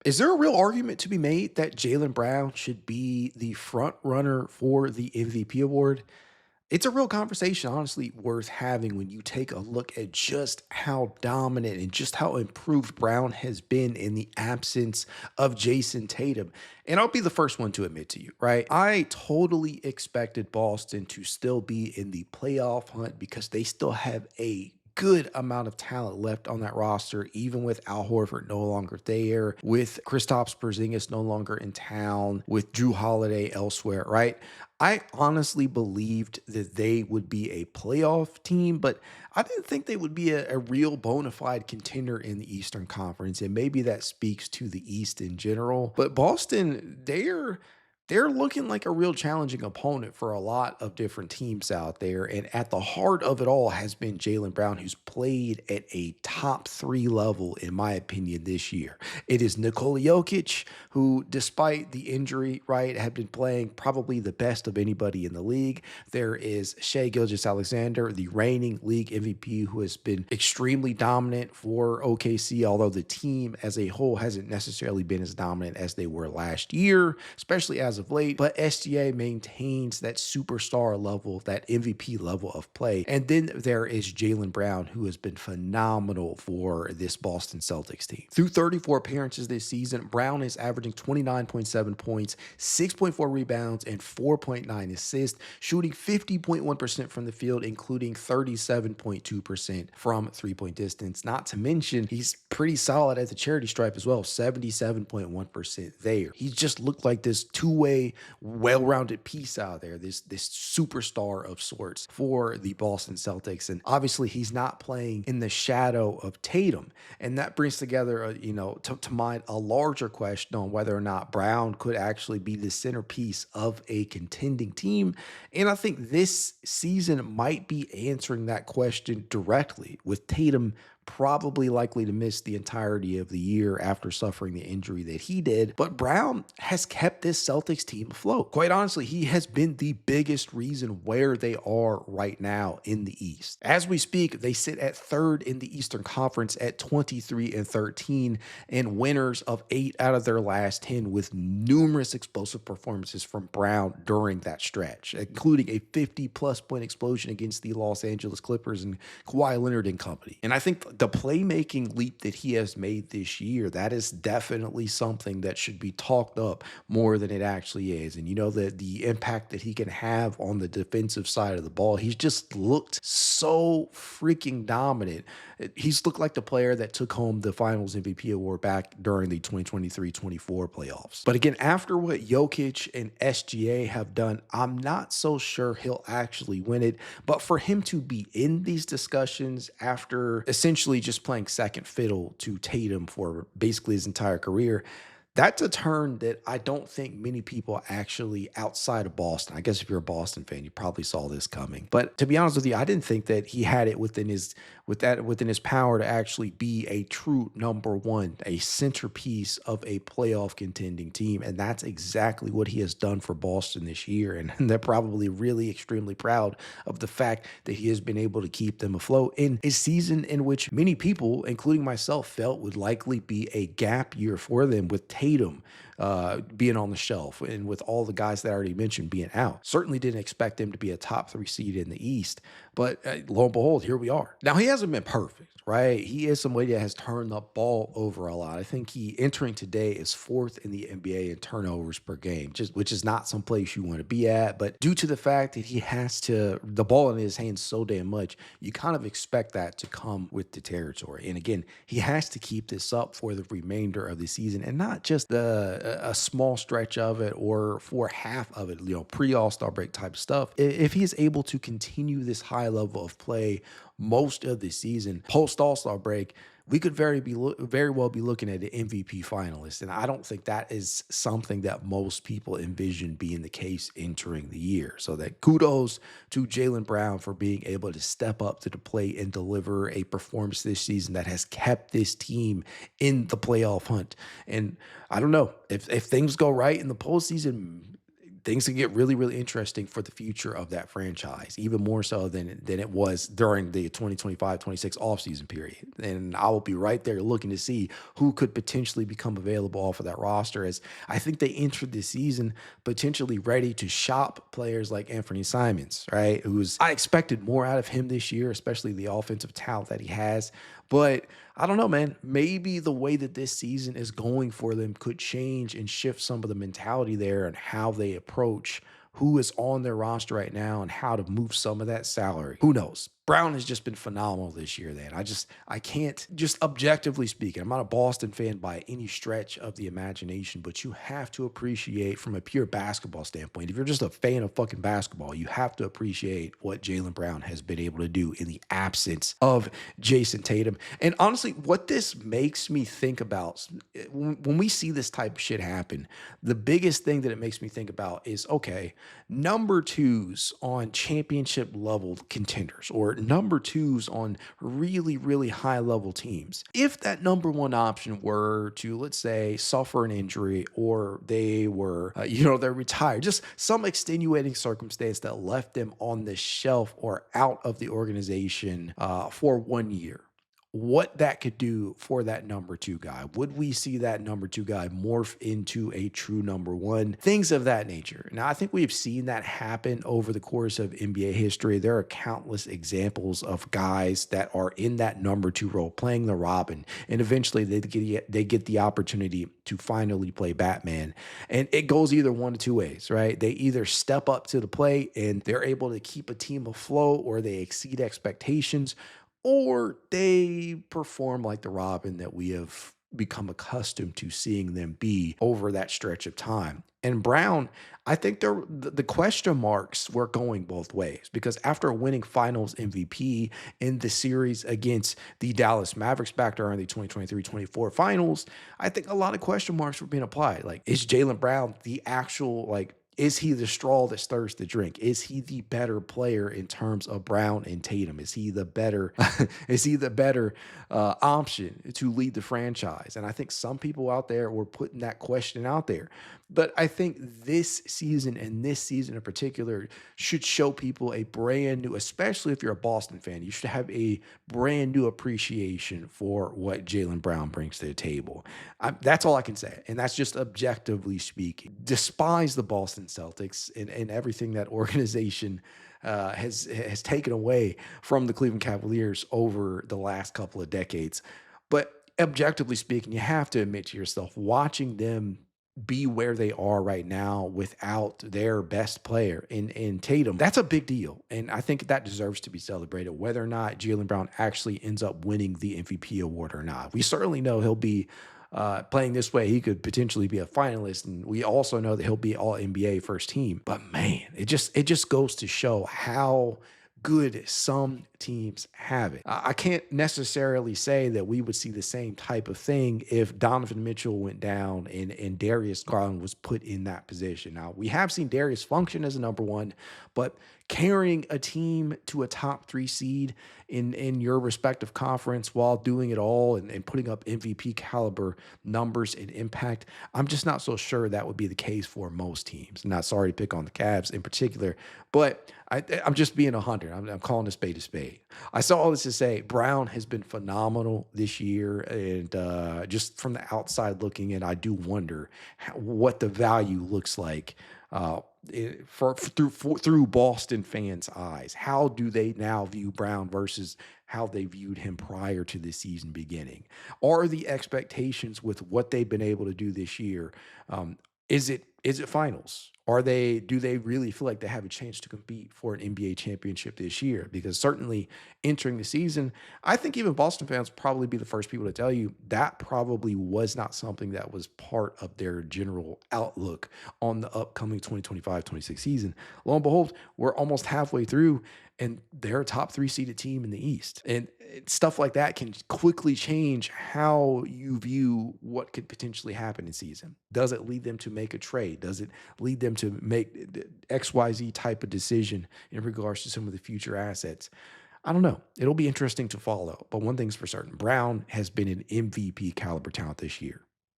Is there a real argument to be made that Jaylen Brown should be the front runner for the MVP award? It's a real conversation, honestly, worth having when you take a look at just how dominant and just how improved Brown has been in the absence of Jason Tatum. And I'll be the first one to admit to you, right? I totally expected Boston to still be in the playoff hunt because they still have a good amount of talent left on that roster, even with Al Horford no longer there, with Kristaps Porzingis no longer in town, with Drew Holiday elsewhere, right? I honestly believed that they would be a playoff team, but I didn't think they would be a real bona fide contender in the Eastern Conference. And maybe that speaks to the East in general. But Boston, they're looking like a real challenging opponent for a lot of different teams out there. And at the heart of it all has been Jaylen Brown, who's played at a top three level, in my opinion, this year. It is Nikola Jokic, who, despite the injury, right, have been playing probably the best of anybody in the league. There is Shai Gilgeous-Alexander, the reigning league MVP, who has been extremely dominant for OKC, although the team as a whole hasn't necessarily been as dominant as they were last year, especially as of late. But SGA maintains that superstar level, that MVP level of play. And then there is Jaylen Brown, who has been phenomenal for this Boston Celtics team. Through 34 appearances this season, Brown is averaging 29.7 points, 6.4 rebounds, and 4.9 assists, shooting 50.1% from the field, including 37.2% from three-point distance. Not to mention, he's pretty solid at the charity stripe as well, 77.1% there. He just looked like this two-way, well-rounded piece out there, this superstar of sorts for the Boston Celtics. And obviously, he's not playing in the shadow of Tatum. And that brings together, to mind a larger question on whether or not Brown could actually be the centerpiece of a contending team. And I think this season might be answering that question directly, with Tatum probably likely to miss the entirety of the year after suffering the injury that he did. But Brown has kept this Celtics team afloat. Quite honestly, he has been the biggest reason where they are right now in the East. As we speak, they sit at third in the Eastern Conference at 23-13 and winners of 8 out of their last 10, with numerous explosive performances from Brown during that stretch, including a 50-plus point explosion against the Los Angeles Clippers and Kawhi Leonard and company. And I think the playmaking leap that he has made this year, that is definitely something that should be talked up more than it actually is. And the impact that he can have on the defensive side of the ball, he's just looked so freaking dominant. He's looked like the player that took home the Finals MVP award back during the 2023-24 playoffs. But again, after what Jokic and SGA have done, I'm not so sure he'll actually win it. But for him to be in these discussions after essentially just playing second fiddle to Tatum for basically his entire career, that's a turn that I don't think many people actually outside of Boston. I guess if you're a Boston fan, you probably saw this coming. But to be honest with you, I didn't think that he had it within his power to actually be a true number one, a centerpiece of a playoff contending team. And that's exactly what he has done for Boston this year. And they're probably really extremely proud of the fact that he has been able to keep them afloat in a season in which many people, including myself, felt would likely be a gap year for them, with Tatum being on the shelf and with all the guys that I already mentioned being out. Certainly didn't expect them to be a top 3 seed in the East, but lo and behold, here we are. Now, he hasn't been perfect, right? He is somebody that has turned the ball over a lot. I think he, entering today, is 4th in the NBA in turnovers per game, which is not some place you want to be at. But due to the fact that he has the ball in his hands so damn much, you kind of expect that to come with the territory. And again, he has to keep this up for the remainder of the season, and not just a small stretch of it or for half of it, pre-All-Star break type stuff. If he is able to continue this high level of play most of the season, post All-Star break, we could very well be looking at an MVP finalist. And I don't think that is something that most people envision being the case entering the year. So that kudos to Jaylen Brown for being able to step up to the plate and deliver a performance this season that has kept this team in the playoff hunt. And I don't know, if things go right in the postseason, things can get really, really interesting for the future of that franchise, even more so than it was during the 2025-26 offseason period. And I will be right there looking to see who could potentially become available off of that roster, as I think they entered this season potentially ready to shop players like Anthony Simons, right? I expected more out of him this year, especially the offensive talent that he has. But I don't know, man. Maybe the way that this season is going for them could change and shift some of the mentality there and how they approach who is on their roster right now and how to move some of that salary. Who knows? Brown has just been phenomenal this year, man. I can't, just objectively speaking, I'm not a Boston fan by any stretch of the imagination, but you have to appreciate from a pure basketball standpoint. If you're just a fan of fucking basketball, you have to appreciate what Jaylen Brown has been able to do in the absence of Jason Tatum. And honestly, what this makes me think about when we see this type of shit happen, the biggest thing that it makes me think about is, okay, number twos on championship level contenders or number twos on really, really high level teams. If that number one option were to, let's say, suffer an injury or they were, they're retired, just some extenuating circumstance that left them on the shelf or out of the organization for 1 year, what that could do for that number two guy. Would we see that number two guy morph into a true number one? Things of that nature. Now, I think we've seen that happen over the course of NBA history. There are countless examples of guys that are in that number two role playing the Robin, and eventually they get the opportunity to finally play Batman. And it goes either one of two ways, right? They either step up to the plate and they're able to keep a team afloat, or they exceed expectations, or they perform like the Robin that we have become accustomed to seeing them be over that stretch of time. And Brown, I think the question marks were going both ways, because after winning finals MVP in the series against the Dallas Mavericks back during the 2023-24 finals, I think a lot of question marks were being applied. Like, is Jaylen Brown the actual, like, is he the straw that stirs the drink? Is he the better player in terms of Brown and Tatum? Is he the better option to lead the franchise? And I think some people out there were putting that question out there. But I think this season, and this season in particular, should show people a brand new, especially if you're a Boston fan, you should have a brand new appreciation for what Jaylen Brown brings to the table. That's all I can say. And that's just objectively speaking. Despise the Boston Celtics and everything that organization has taken away from the Cleveland Cavaliers over the last couple of decades. But objectively speaking, you have to admit to yourself, watching them be where they are right now without their best player in Tatum, that's a big deal. And I think that deserves to be celebrated, whether or not Jaylen Brown actually ends up winning the MVP award or not. We certainly know he'll be playing this way. He could potentially be a finalist, and we also know that he'll be all NBA first team. But man, it just goes to show how good some teams have it. I can't necessarily say that we would see the same type of thing if Donovan Mitchell went down and Darius Garland was put in that position. Now, we have seen Darius function as a number one, but carrying a team to a top three seed in your respective conference while doing it all and putting up MVP caliber numbers and impact, I'm just not so sure that would be the case for most teams. Not sorry to pick on the Cavs in particular, but I'm just being 100. I'm calling a spade a spade. I saw all this to say Brown has been phenomenal this year, and just from the outside looking in, I do wonder what the value looks like through Boston fans' eyes. How do they now view Brown versus how they viewed him prior to the season beginning? Are the expectations with what they've been able to do this year? Is it finals? Do they really feel like they have a chance to compete for an NBA championship this year? Because certainly entering the season, I think even Boston fans probably be the first people to tell you that probably was not something that was part of their general outlook on the upcoming 2025-26 season. Lo and behold, we're almost halfway through, and they're a top three seeded team in the East. And stuff like that can quickly change how you view what could potentially happen in season. Does it lead them to make a trade? Does it lead them to make the XYZ type of decision in regards to some of the future assets? I don't know. It'll be interesting to follow. But one thing's for certain, Brown has been an MVP caliber talent this year.